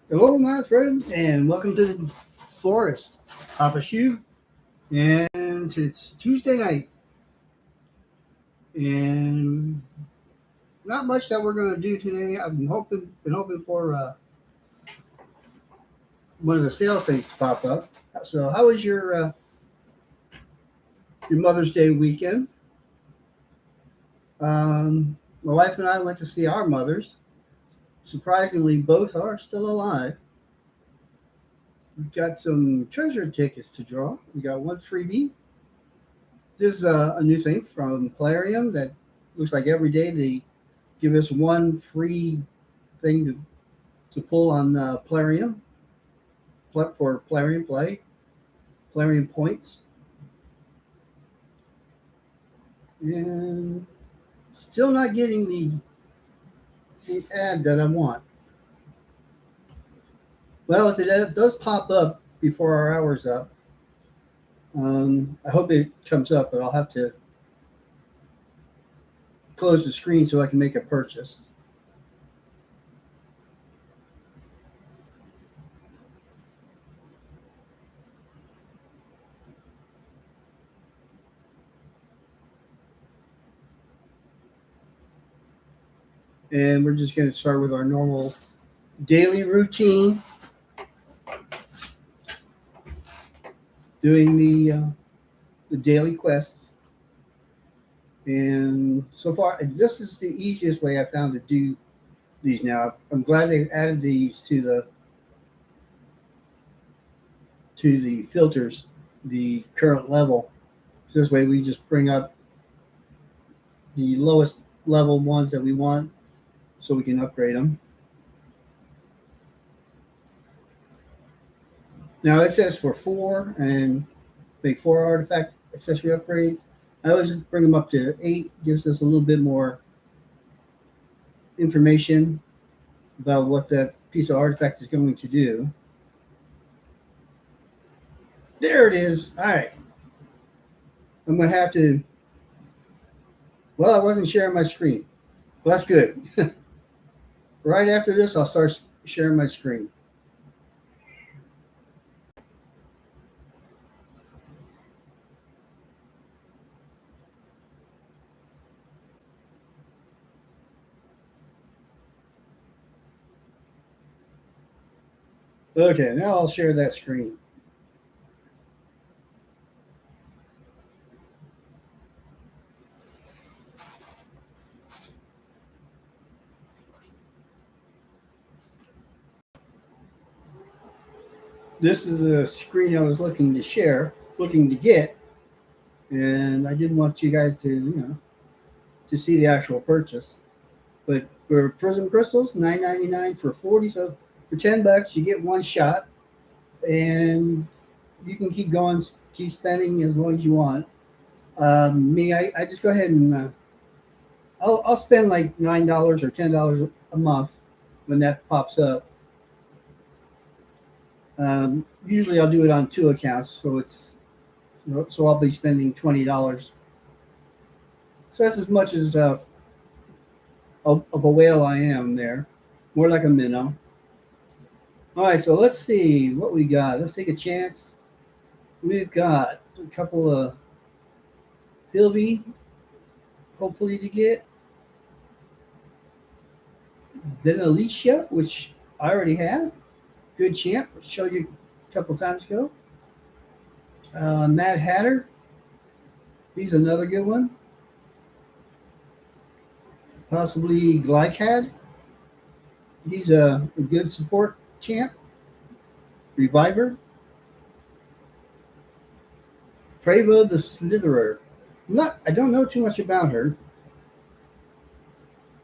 Hello, my friends, and welcome to the forest. Papaschu, and it's Tuesday night, and not much that we're going to do today. I've been hoping for one of the sales things to pop up. So, how was your Mother's Day weekend? My wife and I went to see our mothers. Surprisingly, both are still alive. We've got some treasure tickets to draw. We got one freebie. This is a new thing from Plarium that looks like every day they give us one free thing to pull on Plarium for Plarium Play, Plarium Points. And still not getting the ad that I want. Well, if it does pop up before our hour's up, I hope it comes up, but I'll have to close the screen so I can make a purchase. And we're just going to start with our normal daily routine, doing the daily quests. And so far, this is the easiest way I found to do these now. I'm glad they've added these to the filters, the current level. This way, we just bring up the lowest level ones that we want, so we can upgrade them. Now it says for four and make four artifact accessory upgrades. I always bring them up to 8. Gives us a little bit more information about what that piece of artifact is going to do. There it is. All right. I'm going to have to. Well, I wasn't sharing my screen. Well, that's good. Right after this, I'll start sharing my screen. Okay, now I'll share that screen. This is a screen I was looking to share, looking to get, and I didn't want you guys to see the actual purchase. But for Prism Crystals, $9.99 for 40. So for $10, you get one shot, and you can keep going, keep spending as long as you want. I just go ahead and I'll spend like $9 or $10 a month when that pops up. Usually I'll do it on 2 accounts, so I'll be spending $20. So that's as much as of a whale I am there, more like a minnow. All right, so let's see what we got. Let's take a chance. We've got a couple of Hilby, hopefully to get. Then Alicia, which I already have. Good champ, showed you a couple times ago. Mad Hatter, he's another good one. Possibly Glycad, he's a good support champ. Reviver. Prava the Slitherer. I don't know too much about her.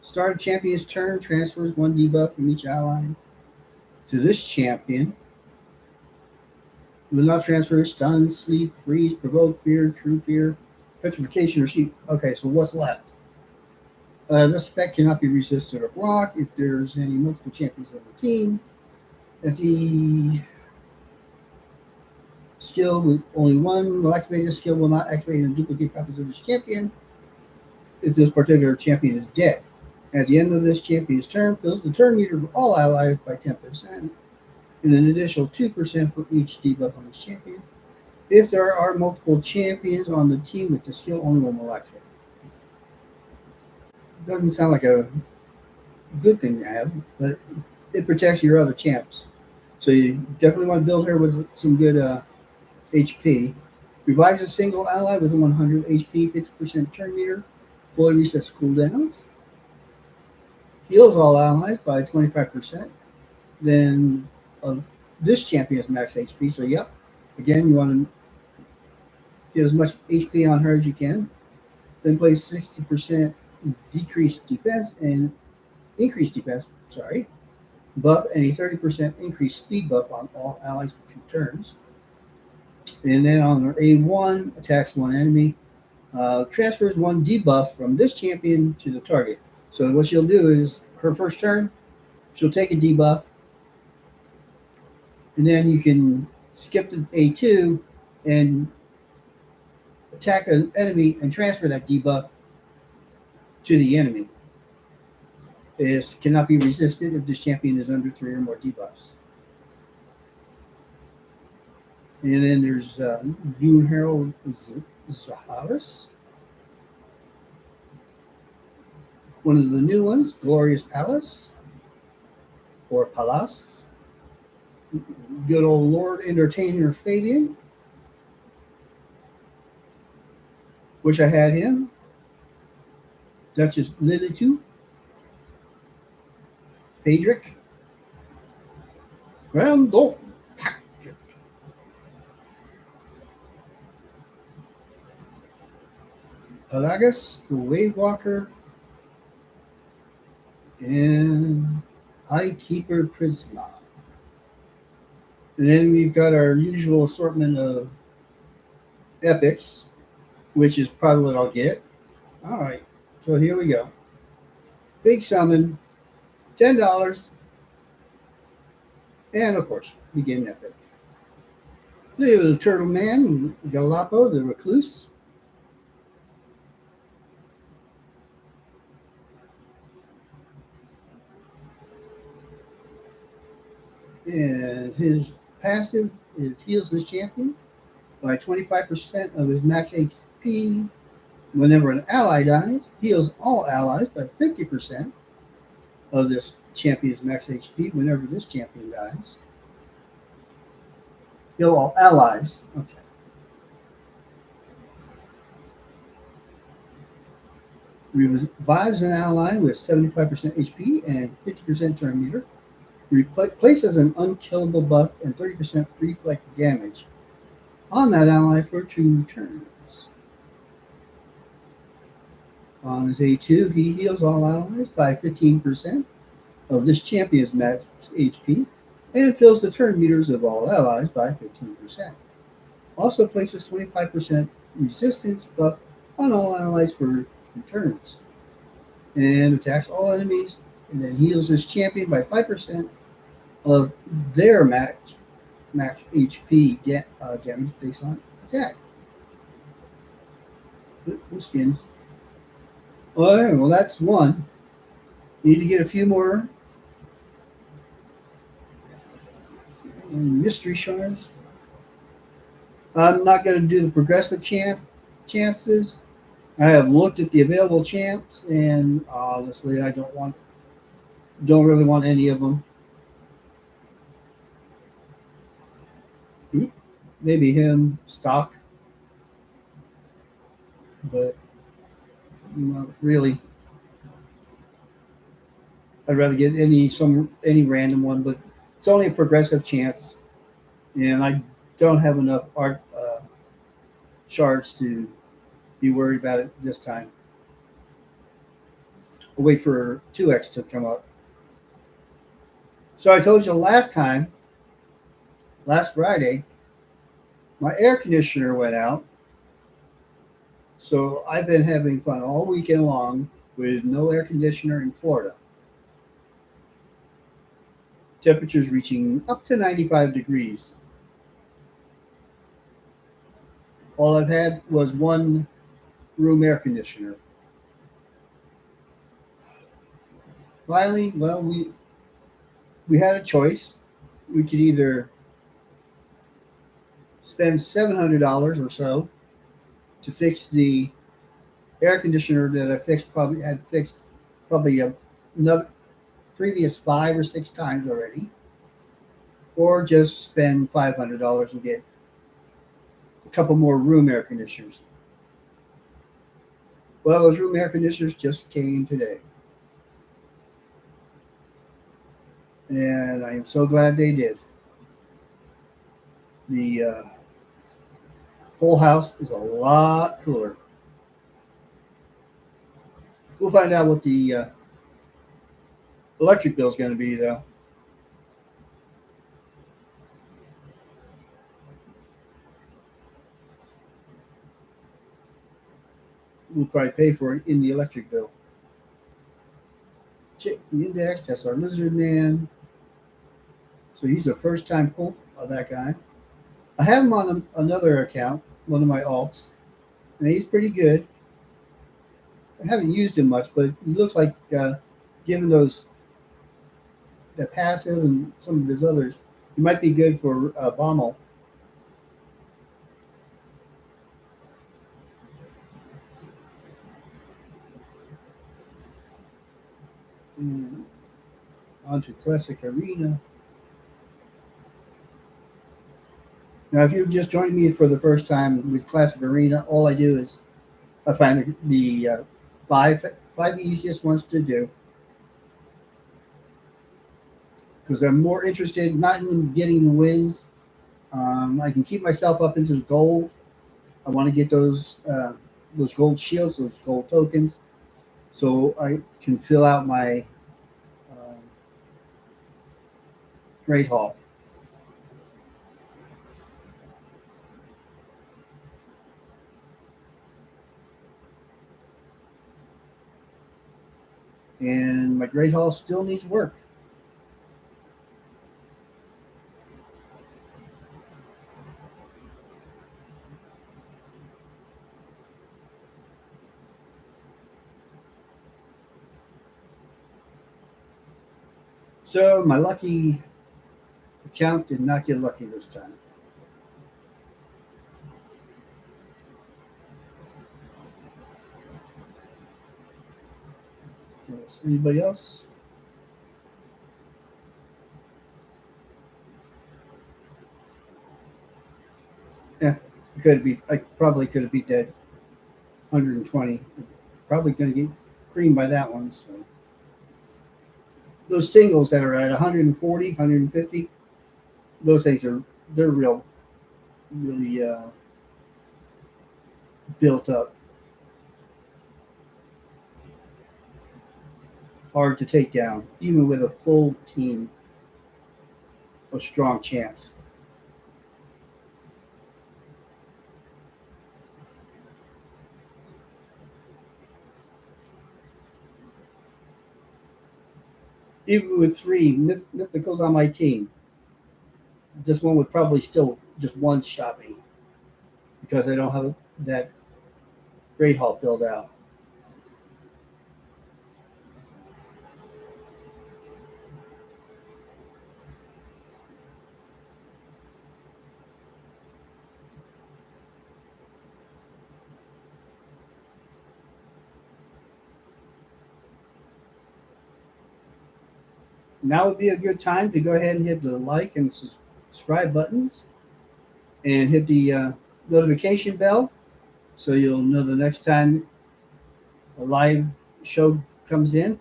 Start a champion's turn, transfers 1 debuff from each ally to this champion. Will not transfer stun, sleep, freeze, provoke, fear, true fear, petrification, or sheep. Okay, so what's left? This effect cannot be resisted or blocked if there's any multiple champions on the team. If the skill with only one will activate, this skill will not activate and duplicate copies of this champion if this particular champion is dead. At the end of this champion's turn, fills the turn meter of all allies by 10%. and an additional 2% for each debuff on this champion. If there are multiple champions on the team with the skill, only one will activate. Doesn't sound like a good thing to have, but it protects your other champs. So you definitely want to build her with some good HP. Revives a single ally with 100 HP, 50% turn meter, fully resets cooldowns. Heals all allies by 25%. Then this champion has max HP, so yep. Again, you want to get as much HP on her as you can. Then plays 60% decreased defense and increased defense, buff and a 30% increased speed buff on all allies for 2 turns. And then on her A1, attacks one enemy, transfers 1 debuff from this champion to the target. So what she'll do is, her first turn, she'll take a debuff, and then you can skip to A2 and attack an enemy and transfer that debuff to the enemy. It cannot be resisted if this champion is under 3 or more debuffs. And then there's Dune Herald Zaharis. One of the new ones, Glorious Palace, or Palace. Good old Lord Entertainer Fabian. Wish I had him. Duchess Lilitu. Pedric. Grand Old Patrick. Pelagus, the Wave Walker. And Eyekeeper Prisma. And then we've got our usual assortment of epics, which is probably what I'll get. All right, so here we go. Big summon, $10, and of course, begin epic. Leo the Turtle Man, Galapo the Recluse. And his passive is heals this champion by 25% of his max HP whenever an ally dies. Heals all allies by 50% of this champion's max HP whenever this champion dies. Heal all allies. Okay. Revives an ally with 75% HP and 50% turn meter. Replaces an unkillable buff and 30% reflect damage on that ally for 2 turns. On his A2, he heals all allies by 15% of this champion's max HP and fills the turn meters of all allies by 15%. Also places 25% resistance buff on all allies for 2 turns. And attacks all enemies, and then heals this champion by 5% of their max HP damage based on attack. Who skins? All right, well, that's one. Need to get a few more mystery shards. I'm not going to do the progressive chances. I have looked at the available champs, and honestly, I don't really want any of them. Maybe him stock, but not really. I'd rather get any random one, but it's only a progressive chance, and I don't have enough art shards to be worried about it this time. I'll wait for 2x to come up. So I told you last Friday, my air conditioner went out. So I've been having fun all weekend long with no air conditioner in Florida. Temperatures reaching up to 95 degrees. All I've had was 1 room air conditioner. Finally, well, we had a choice. we could either spend $700 or so to fix the air conditioner that I fixed probably another previous 5 or 6 times already, or just spend $500 and get a couple more room air conditioners. Well, those room air conditioners just came today, and I am so glad they did. The whole house is a lot cooler. We'll find out what the electric bill is going to be, though. We'll probably pay for it in the electric bill. Check the index. That's our lizard man. So he's a first time pull of that guy. I have him on another account, one of my alts, and he's pretty good. I haven't used him much, but he looks like, given the passive and some of his others, he might be good for Bommel. And on to Classic Arena. Now, if you're just joining me for the first time with Classic Arena, all I do is I find the five easiest ones to do, because I'm more interested not in getting the wins. I can keep myself up into the gold. I want to get those gold shields, those gold tokens, so I can fill out my um, Great Hall. And my Great Hall still needs work. So my lucky account did not get lucky this time. Anybody else? Yeah, I probably could have beat that 120. Probably going to get creamed by that one. So those singles that are at 140, 150, those things they're really built up, hard to take down, even with a full team of strong champs. Even with three mythicals on my team, this one would probably still just one shot me because I don't have that Great Hall filled out. Now would be a good time to go ahead and hit the like and subscribe buttons and hit the notification bell so you'll know the next time a live show comes in.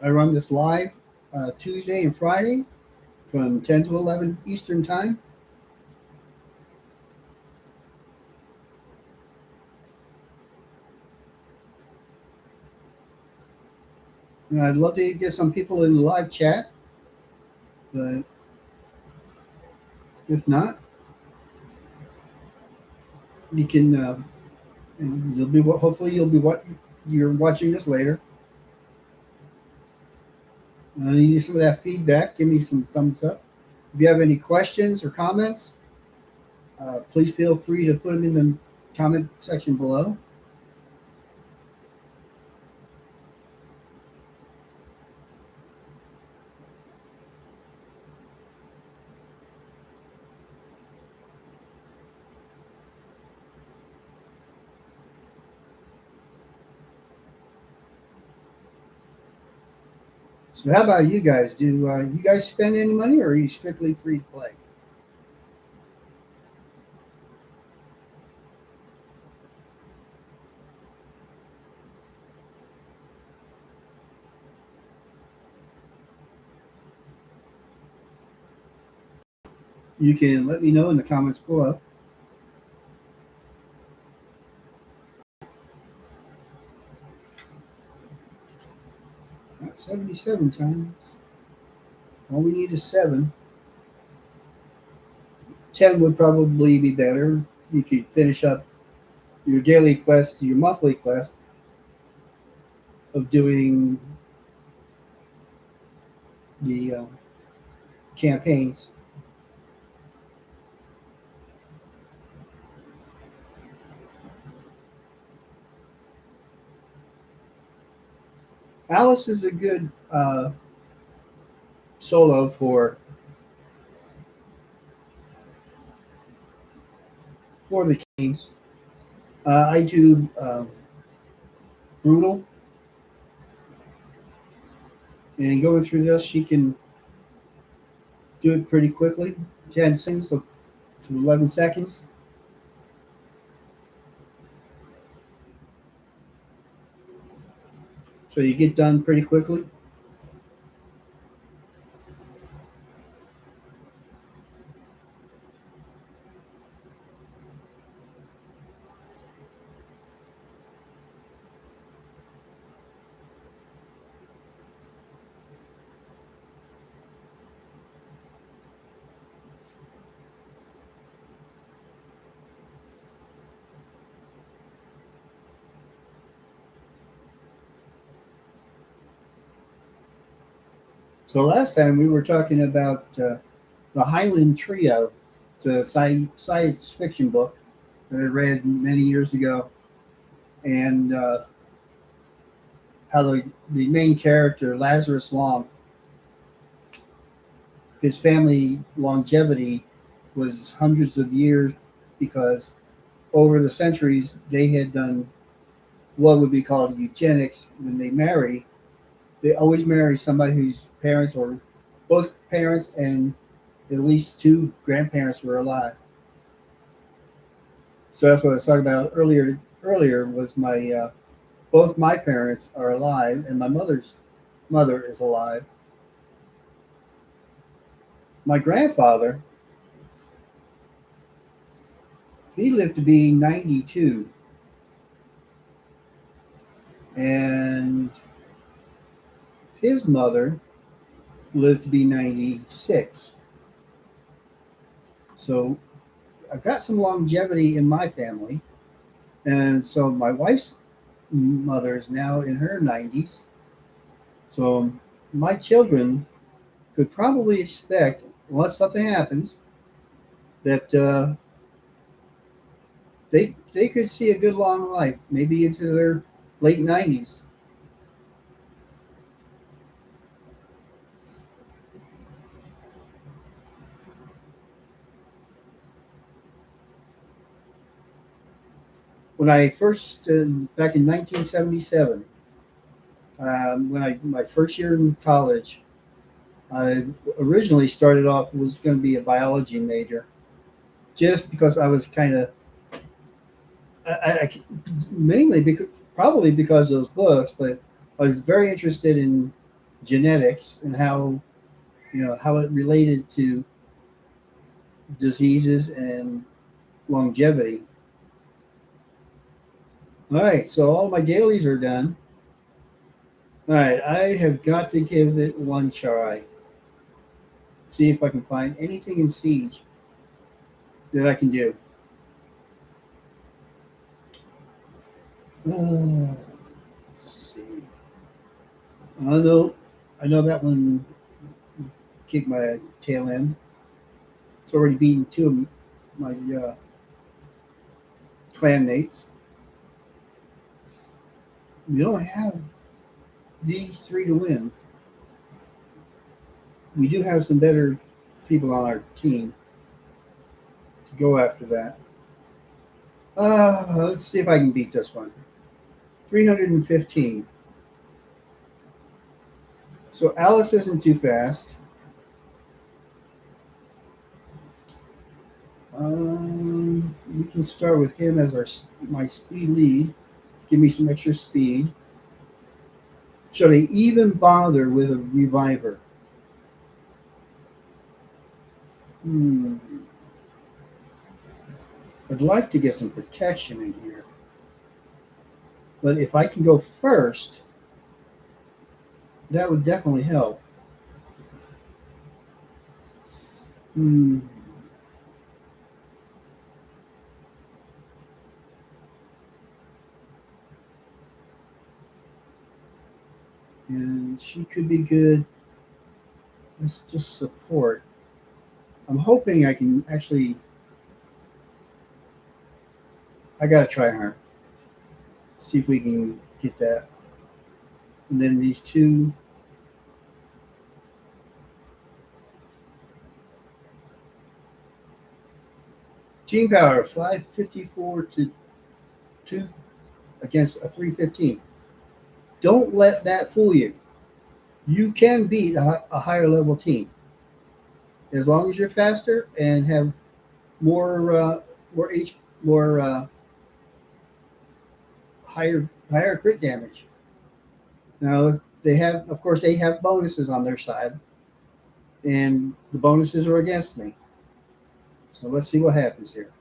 I run this live Tuesday and Friday from 10 to 11 Eastern Time. And I'd love to get some people in the live chat, but if not, you can. And you'll be hopefully you'll be what you're watching this later. I need some of that feedback. Give me some thumbs up. If you have any questions or comments, please feel free to put them in the comment section below. So how about you guys? Do you guys spend any money, or are you strictly free to play? You can let me know in the comments below. Not 77 times. All we need is 7. 10 would probably be better. You could finish up your daily quest, your monthly quest of doing the campaigns. Alice is a good solo for the games. I do brutal, and going through this, she can do it pretty quickly, 10 seconds to 11 seconds. So you get done pretty quickly. So last time we were talking about the Highland Trio. It's a science fiction book that I read many years ago, and how the main character Lazarus Long, his family longevity was hundreds of years because over the centuries they had done what would be called eugenics. When they marry, they always marry somebody whose parents or both parents and at least two grandparents were alive. So that's what I was talking about earlier. Earlier was my both my parents are alive, and my mother's mother is alive. My grandfather, he lived to be 92, and his mother lived to be 96. So I've got some longevity in my family, and so my wife's mother is now in her 90s. So my children could probably expect, unless something happens, that they could see a good long life, maybe into their late 90s. When I first back in 1977, when I my first year in college, I originally started off was going to be a biology major, just because I was kind of I mainly because probably because of those books, but I was very interested in genetics and how how it related to diseases and longevity. All right, so all my dailies are done. All right, I have got to give it one try. See if I can find anything in Siege that I can do. Let's see. I know that one kicked my tail end. It's already beaten two of my clanmates. We only have these three to win. We do have some better people on our team to go after that. Let's see if I can beat this one. 315. So Alice isn't too fast. We can start with him as my speed lead. Give me some extra speed. Should I even bother with a reviver? Hmm. I'd like to get some protection in here. But if I can go first, that would definitely help. Hmm. And she could be good. Let's just support. I'm hoping I can actually. I gotta try her. See if we can get that. And then these two. Team power 554 to 2 against a 315. Don't let that fool you. You can beat a higher level team as long as you're faster and have more more higher crit damage. Now of course they have bonuses on their side, and the bonuses are against me. So let's see what happens here.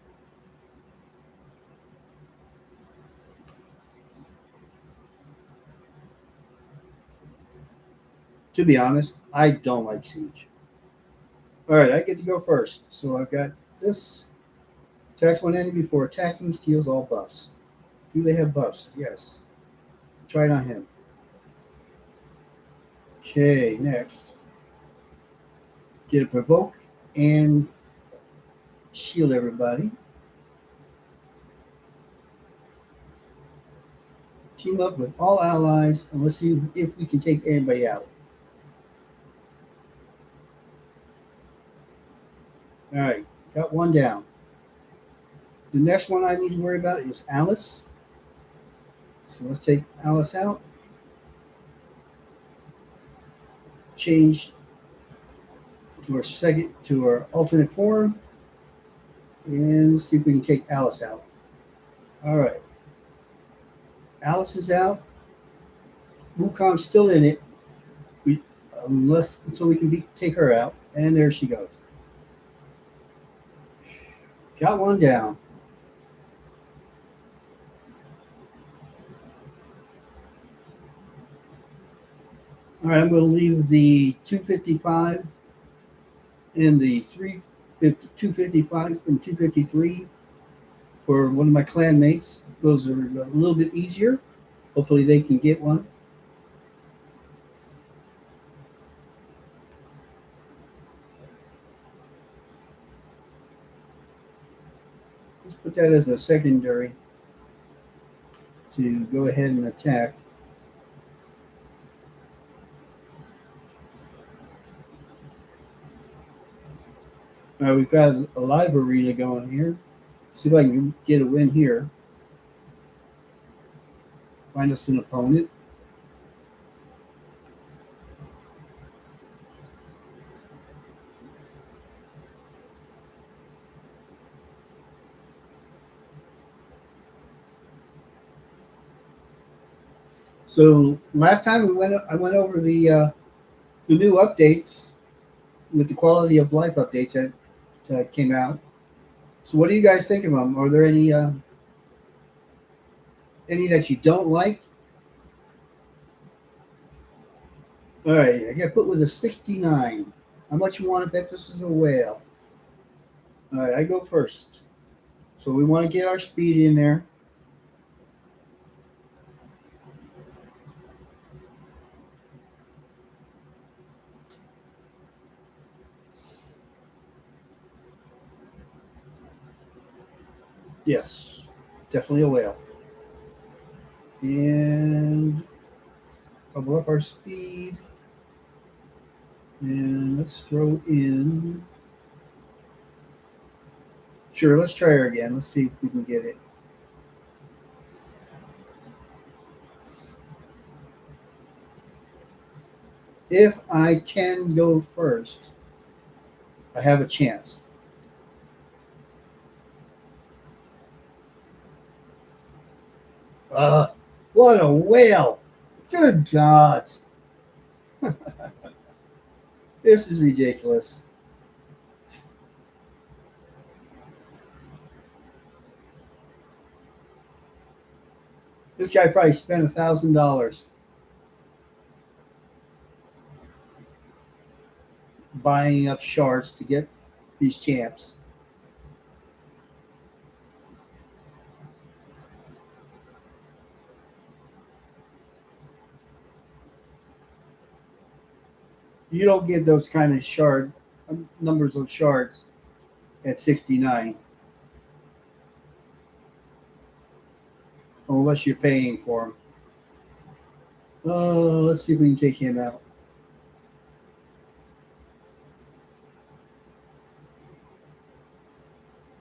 To be honest, I don't like Siege. All right, I get to go first. So I've got this. Attacks one enemy before attacking, steals all buffs. Do they have buffs? Yes. Try it on him. Okay, next. Get a provoke and shield everybody. Team up with all allies and let's see if we can take anybody out. All right, got one down. The next one I need to worry about is Alice. So let's take Alice out. Change to our alternate form, and see if we can take Alice out. All right, Alice is out. Wukong's still in it, unless until we can take her out. And there she goes. Got one down. All right, I'm going to leave the 255 and the 255 and 253 for one of my clan mates. Those are a little bit easier. Hopefully they can get one. Let's put that as a secondary to go ahead and attack. All right, we've got a live arena going here. See if I can get a win here. Find us an opponent. So last time I went over the new updates with the quality of life updates that came out. So what do you guys think of them? Are there any that you don't like? All right, I got put with a 69. How much you want to bet this is a whale? All right, I go first. So we want to get our speed in there. Yes, definitely a whale. And double up our speed. And let's throw in. Sure, let's try her again. Let's see if we can get it. If I can go first, I have a chance. Uh, what a whale! Good gods. This is ridiculous. This guy probably spent $1,000 buying up shards to get these champs. You don't get those kind of shard numbers of shards at 69 unless you're paying for them. Let's see if we can take him out.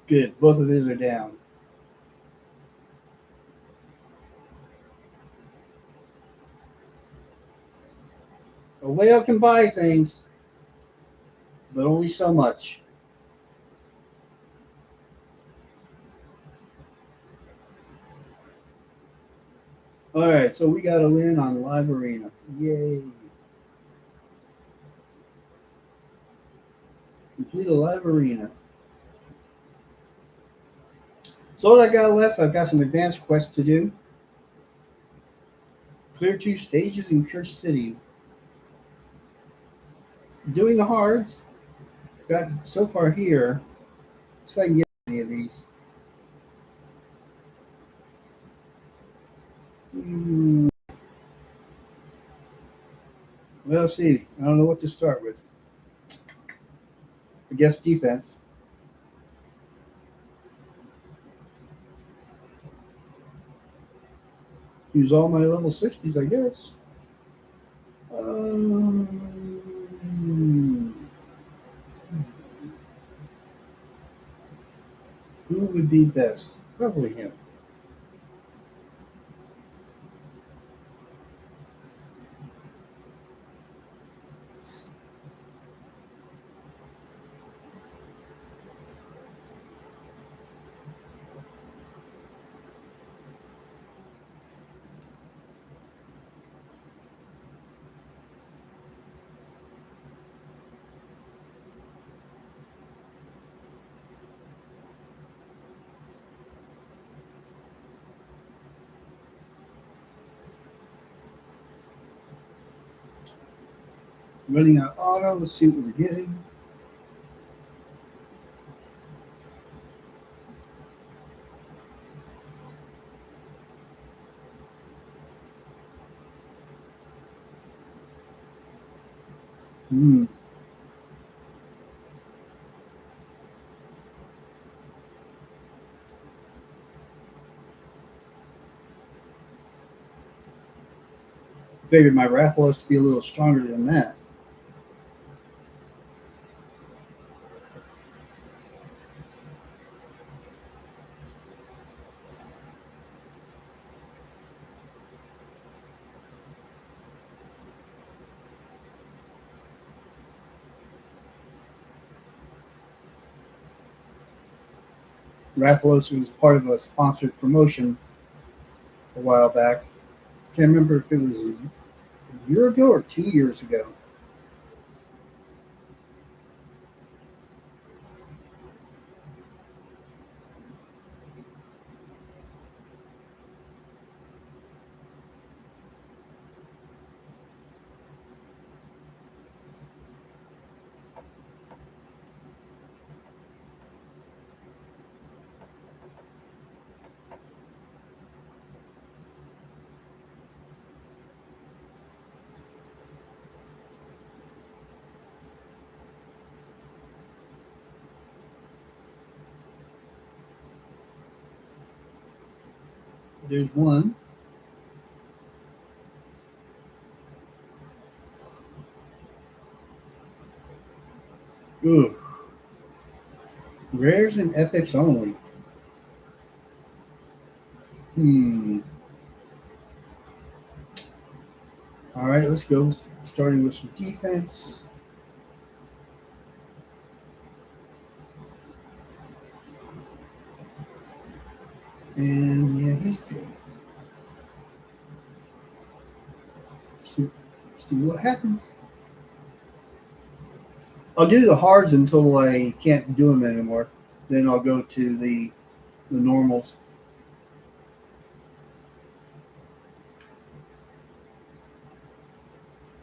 Good. Both of his are down. A whale can buy things, but only so much. All right, so we got a win on Live Arena. Yay. Complete a Live Arena. So what I got left, I've got some advanced quests to do. Clear 2 stages in Church City. Doing the hards. Got so far here. Let's see if I can get any of these. Hmm. Well, let's see. I don't know what to start with. I guess defense. Use all my level 60s, I guess. Um, who would be best? Probably him. Running out auto. Let's see what we're getting. Hmm. Figured my Rathalos to be a little stronger than that. Rathalos was part of a sponsored promotion a while back. Can't remember if it was a year ago or 2 years ago. There's one. Ooh. Rares and epics only. Hmm. All right, let's go. starting with some defense. And yeah, he's good. See what happens. I'll do the hards until I can't do them anymore. Then I'll go to the normals.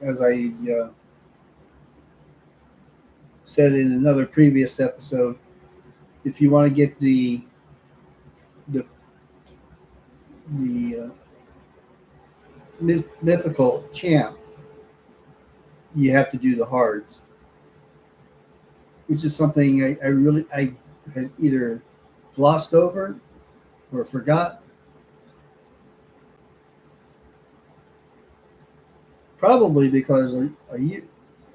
As I said in another previous episode, if you want to get the mythical champ, you have to do the hards, which is something I had either glossed over or forgot. Probably because a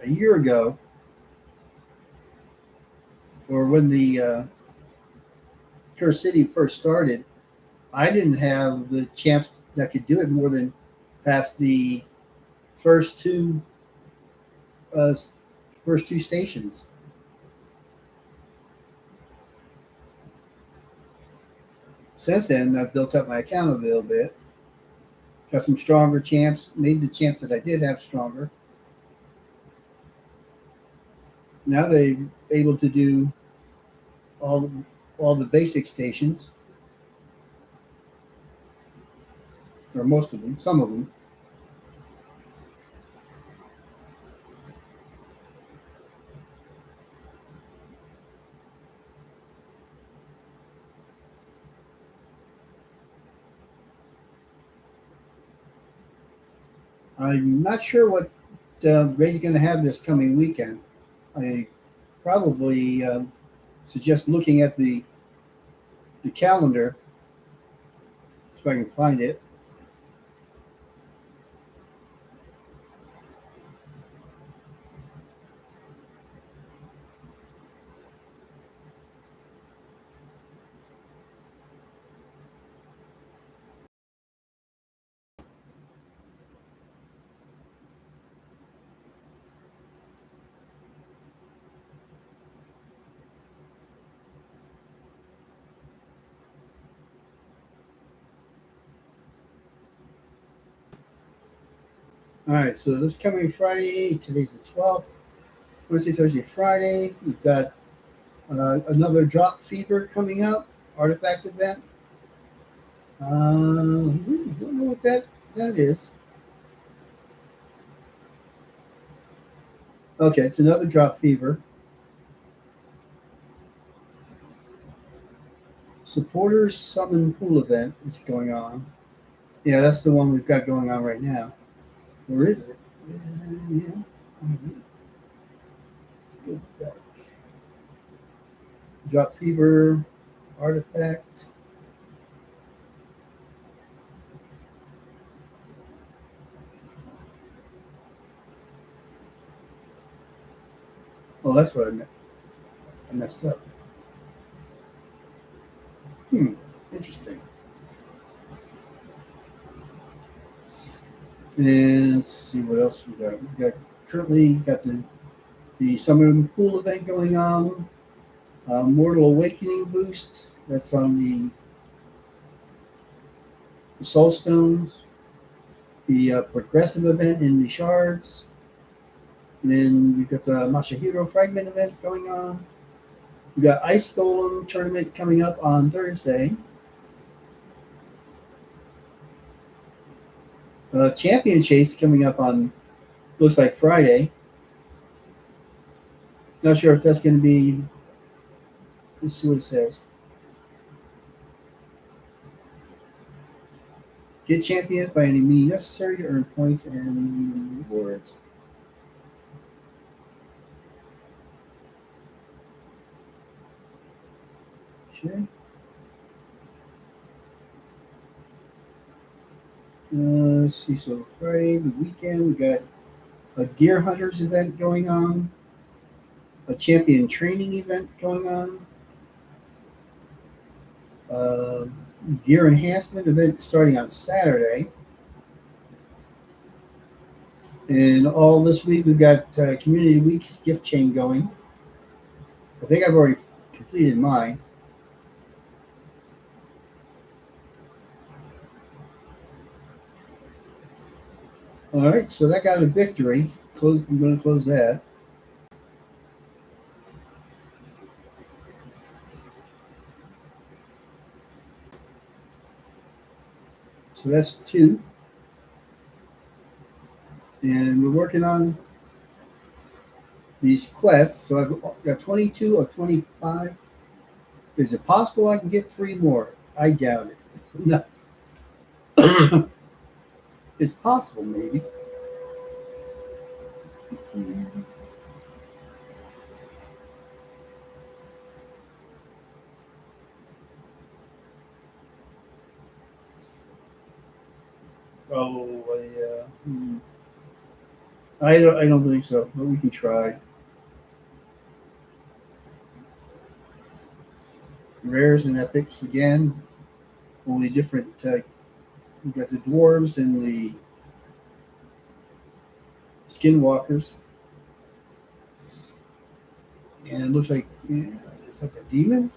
year ago, or when the Curse City first started, I didn't have the champs that could do it more than past the first two uh, first two stations. Since then, I've built up my account a little bit, got some stronger champs, made the champs that I did have stronger. Now they're able to do all all the basic stations, or most of them, some of them. I'm not sure what Ray's going to have this coming weekend. I probably suggest looking at the calendar, if I can find it. All right, so this coming Friday, today's the 12th, Wednesday, Thursday, Friday, we've got another Drop Fever coming up, artifact event. Really don't know what that is. Okay, it's another Drop Fever. Supporters Summon Pool event is going on. Yeah, that's the one we've got going on right now. Where is it? Yeah. Mhm. Let's go back. Drop Fever, artifact. Oh, that's what I messed up. Interesting. And let's see what else we got. We got currently got the Summer Pool event going on. Mortal Awakening boost. That's on the Soul Stones. The progressive event in the Shards. And then we've got the Masahiro Fragment event going on. We've got Ice Golem tournament coming up on Thursday. Champion Chase coming up on, looks like Friday. Not sure if that's going to be, let's see what it says. Get champions by any means necessary to earn points and rewards. Okay. Let's see. So Friday, the weekend, we got a Gear Hunters event going on, a champion training event going on, uh, gear enhancement event starting on Saturday, And all this week we've got Community Week's gift chain going. I think I've already completed mine. All right, so that got a victory. I'm going to close that. So that's two. And we're working on these quests. So I've got 22 of 25. Is it possible I can get three more? I doubt it. No. It's possible, maybe. Oh, yeah. I don't think so, but we can try. Rares and epics again. Only different. We've got the dwarves and the skinwalkers, and it looks like it's like a demon.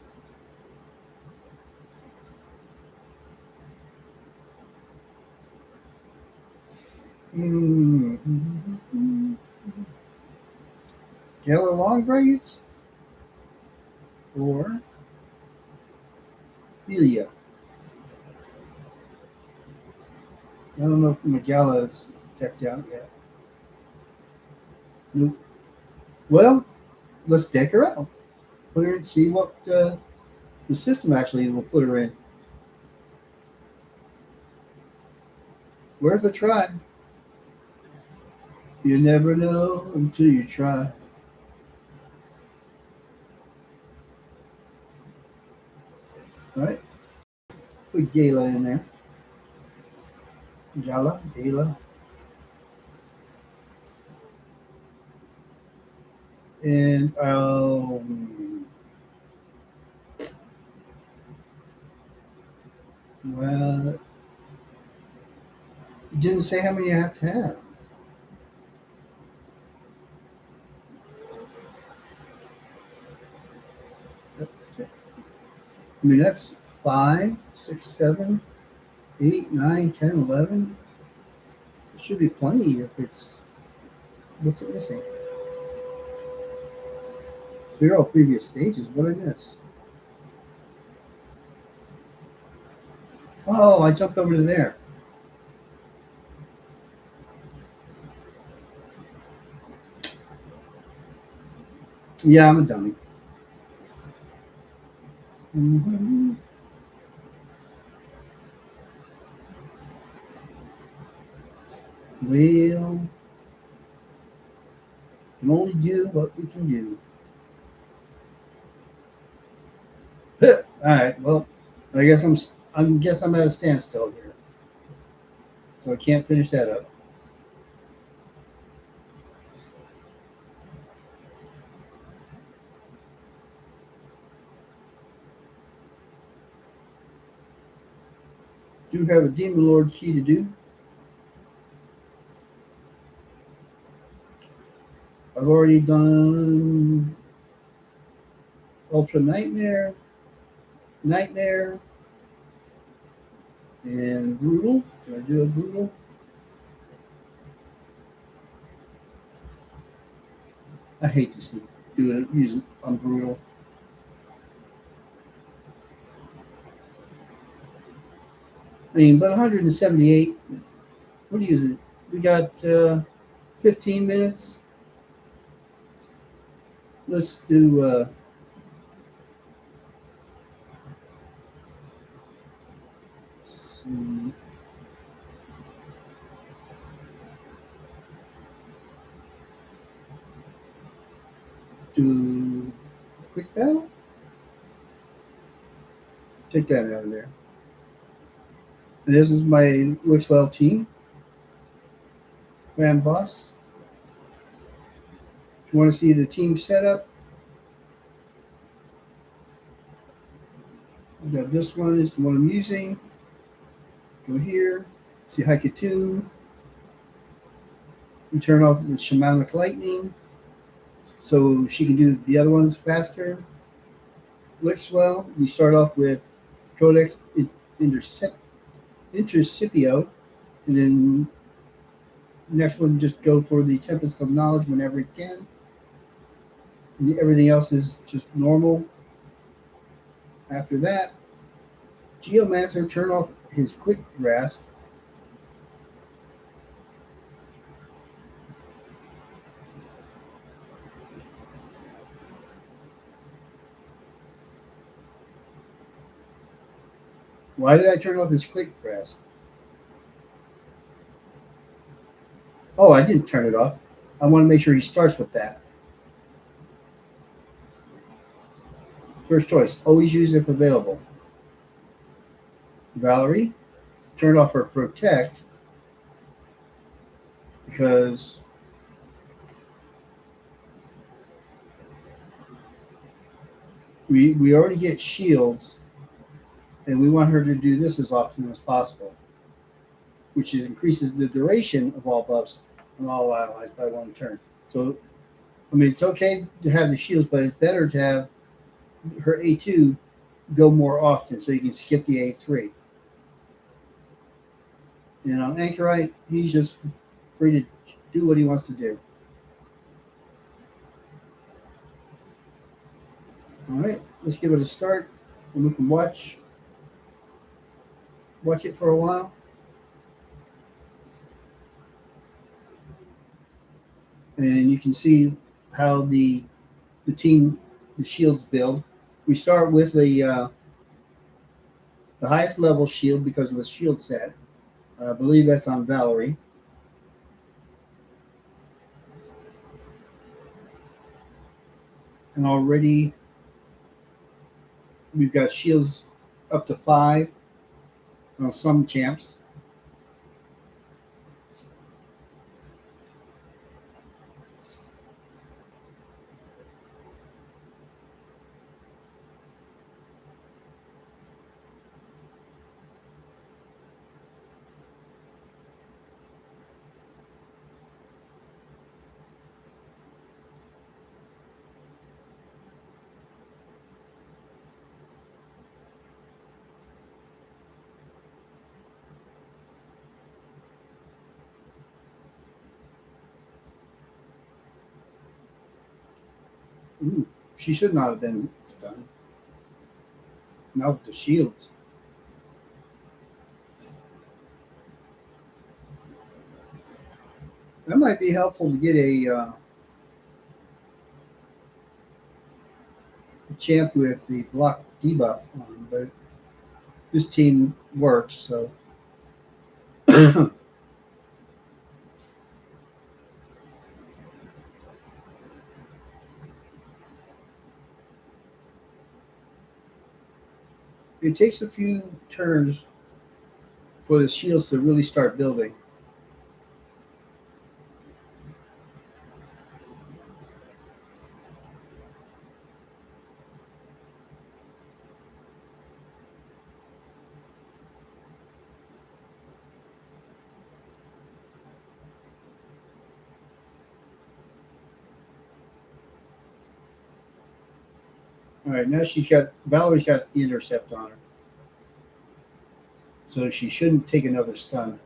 Mm-hmm. Yellow long braids or Philia. I don't know if Magala is decked out yet. Nope. Well, let's deck her out. Put her and see what the system actually will put her in. Worth a try. You never know until you try. All right. Put Gala in there. Gala. And well, it didn't say how many I have to have. I mean, that's 5, 6, 7, 8, 9, 10, 11. It should be plenty if it's. What's it missing? Clear all previous stages. What did I miss? Oh, I jumped over to there. Yeah, I'm a dummy. Mm-hmm. Well, can only do what we can do. All right. Well, I guess I'm at a standstill here, so I can't finish that up. Do have a Demon Lord key to do. I've already done Ultra Nightmare, and Brutal. Can I do a Brutal? I hate to do it. Use it on Brutal. I mean, but 178. What is it? We got 15 minutes. Let's do. Let's see. Do quick battle. Take that out of there. And this is my Wixwell team. Clan boss. If you want to see the team setup, we got this one is the one I'm using. Go here. See Haikatu. We turn off the shamanic lightning so she can do the other ones faster. Works well. We start off with Codex Intercep- Intercipio, and then next one just go for the Tempest of Knowledge whenever it can. Everything else is just normal. After that, Geomancer turn off his quick grasp. Why did I turn off his quick grasp? Oh, I didn't turn it off. I want to make sure he starts with that. First choice, always use if available. Valerie, turn off her protect because we already get shields and we want her to do this as often as possible, which increases the duration of all buffs on all allies by one turn. So, I mean, it's okay to have the shields, but it's better to have her A2 go more often so you can skip the A3. You know, Anchorite, he's just free to do what he wants to do. All right, let's give it a start, and we can watch it for a while. And you can see how the team the shields build. We start with the highest level shield because of the shield set. I believe that's on Valerie. And already we've got shields up to 5 on some champs. Ooh, she should not have been stunned. Not with the shields. That might be helpful to get a champ with the block debuff on, but this team works, so it takes a few turns for the shields to really start building. All right, now Valerie's got the intercept on her, so she shouldn't take another stun.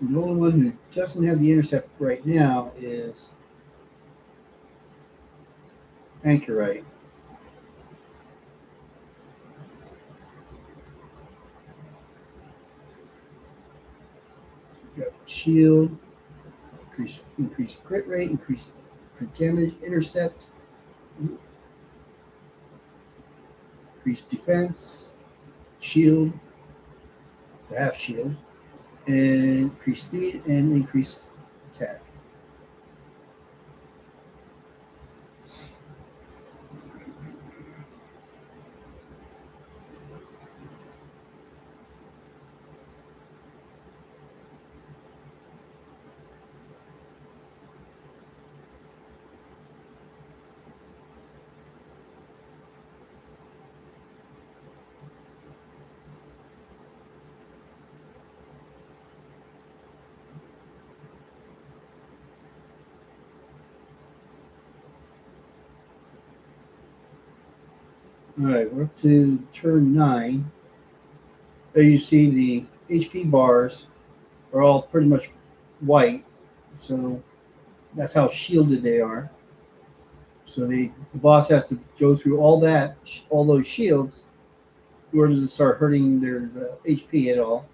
The only one who doesn't have the intercept right now is Anchorite. We've got shield, increase crit rate, increase crit damage, intercept, increase defense, shield, the half shield, and increase speed and increase attack. All right, we're up to turn 9. There you see the HP bars are all pretty much white, so that's how shielded they are. So the boss has to go through all those shields, in order to start hurting their HP at all.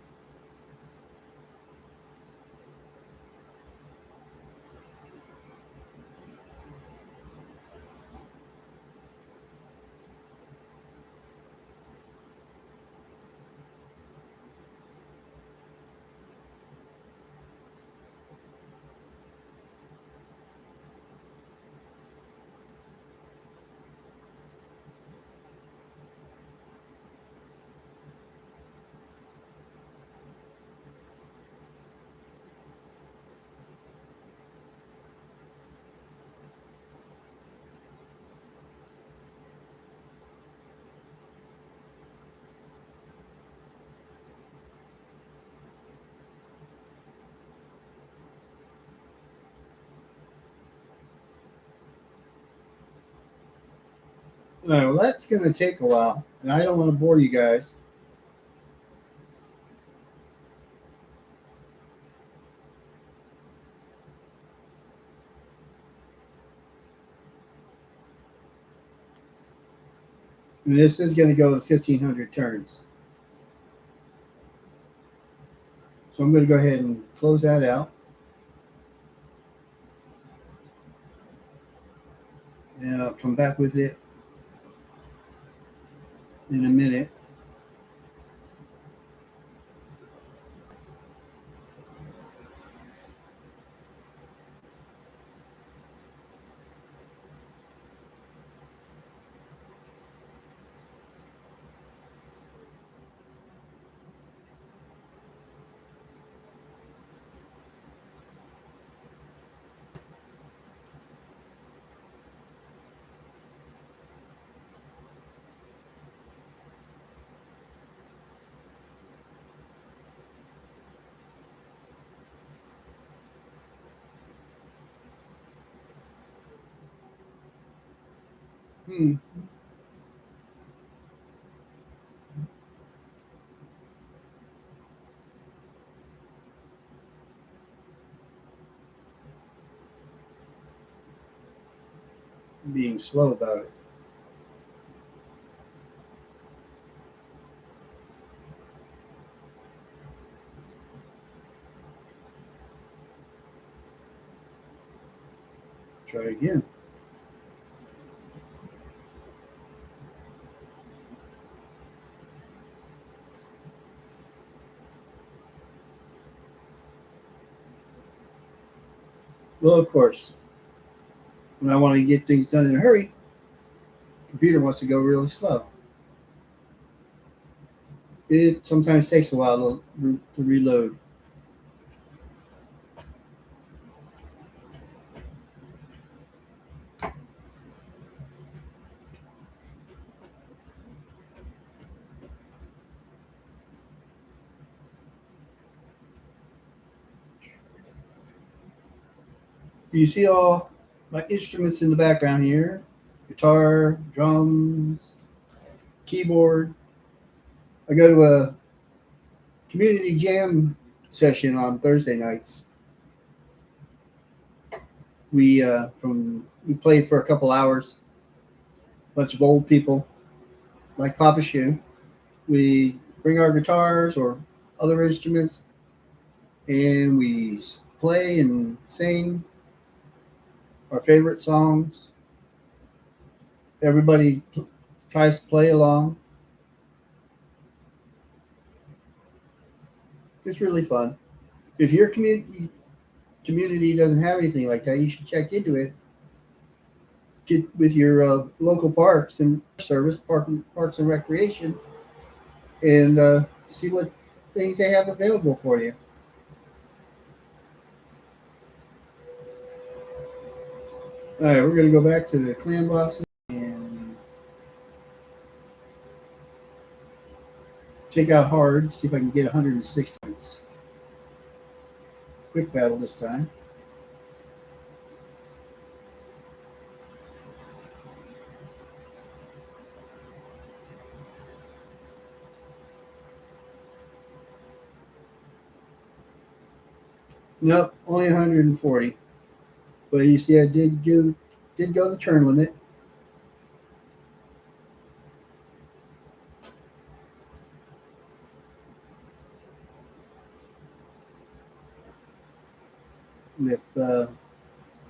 All right, well, that's going to take a while, and I don't want to bore you guys. And this is going to go to 1,500 turns. So I'm going to go ahead and close that out. And I'll come back with it in a minute. Hmm. Being slow about it. Try again. Well, of course, when I want to get things done in a hurry, the computer wants to go really slow. It sometimes takes a while to reload. You see all my instruments in the background here: guitar, drums, keyboard. I go to a community jam session on Thursday nights. We played for a couple hours. Bunch of old people like Papaschu. We bring our guitars or other instruments, and we play and sing our favorite songs. Everybody tries to play along. It's really fun. If your community doesn't have anything like that, you should check into it. Get with your local parks and service, parks and recreation, and see what things they have available for you. All right, we're going to go back to the clan boss and take out hard. See if I can get 106 points. Quick battle this time. Nope, only 140. But you see, I did go the turn limit. With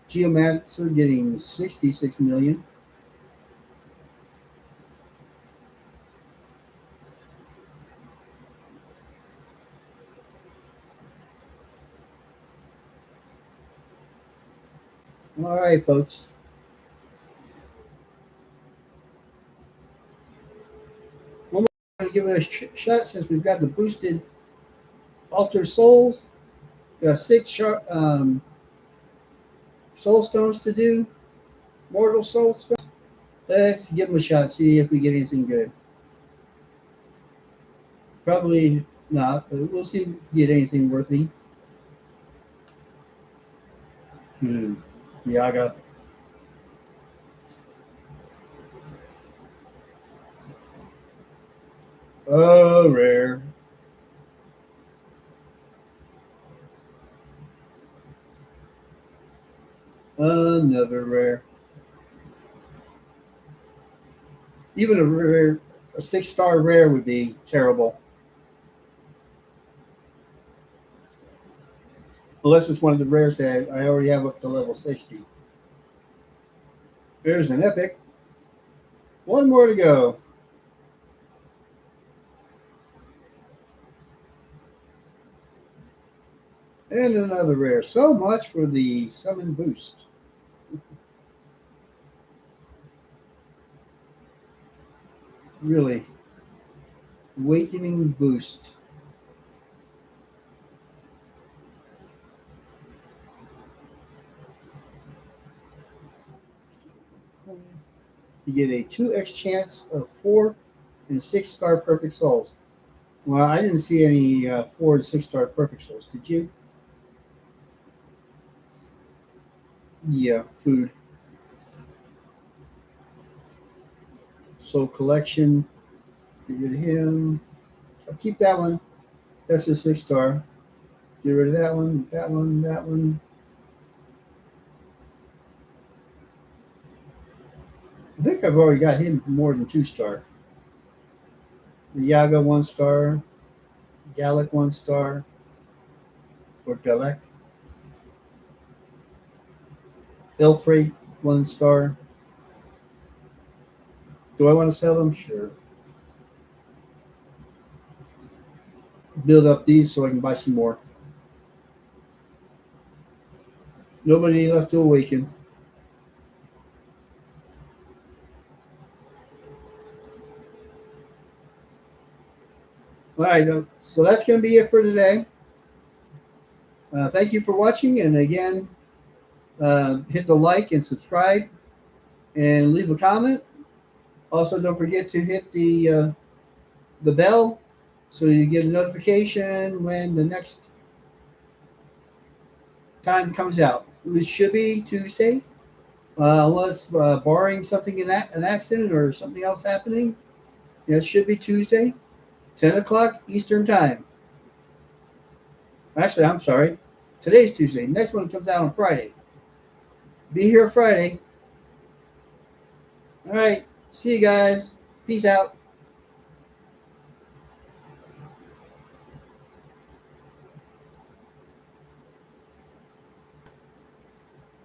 Geomancer getting 66 million. All right, folks. One more going to give it a shot since we've got the boosted Altar Souls. We got 6 Soul Stones to do. Mortal Soul Stones. Let's give them a shot. See if we get anything good. Probably not, but we'll see if we get anything worthy. Yaga. Oh, rare. Another rare. Even a 6-star rare would be terrible. Unless it's one of the rares that I already have up to level 60. There's an epic. One more to go. And another rare. So much for the summon boost. Really. Awakening boost. You get a 2x chance of 4 and 6-star perfect souls. Well, I didn't see any 4 and 6-star perfect souls. Did you? Yeah, food. Soul collection. Get rid of him. I'll keep that one. That's a 6-star. Get rid of that one, that one, that one. I think I've already got him more than 2-star. The Yaga 1-star. Gallic 1-star. Or Galek. Ilfrey 1-star. Do I want to sell them? Sure. Build up these so I can buy some more. Nobody left to awaken. All right, so that's going to be it for today. Thank you for watching, and again, hit the like and subscribe, and leave a comment. Also, don't forget to hit the bell so you get a notification when the next time comes out, which should be Tuesday, unless barring something an accident or something else happening. It should be Tuesday, 10 o'clock Eastern Time. Actually, I'm sorry. Today's Tuesday. Next one comes out on Friday. Be here Friday. All right. See you guys. Peace out.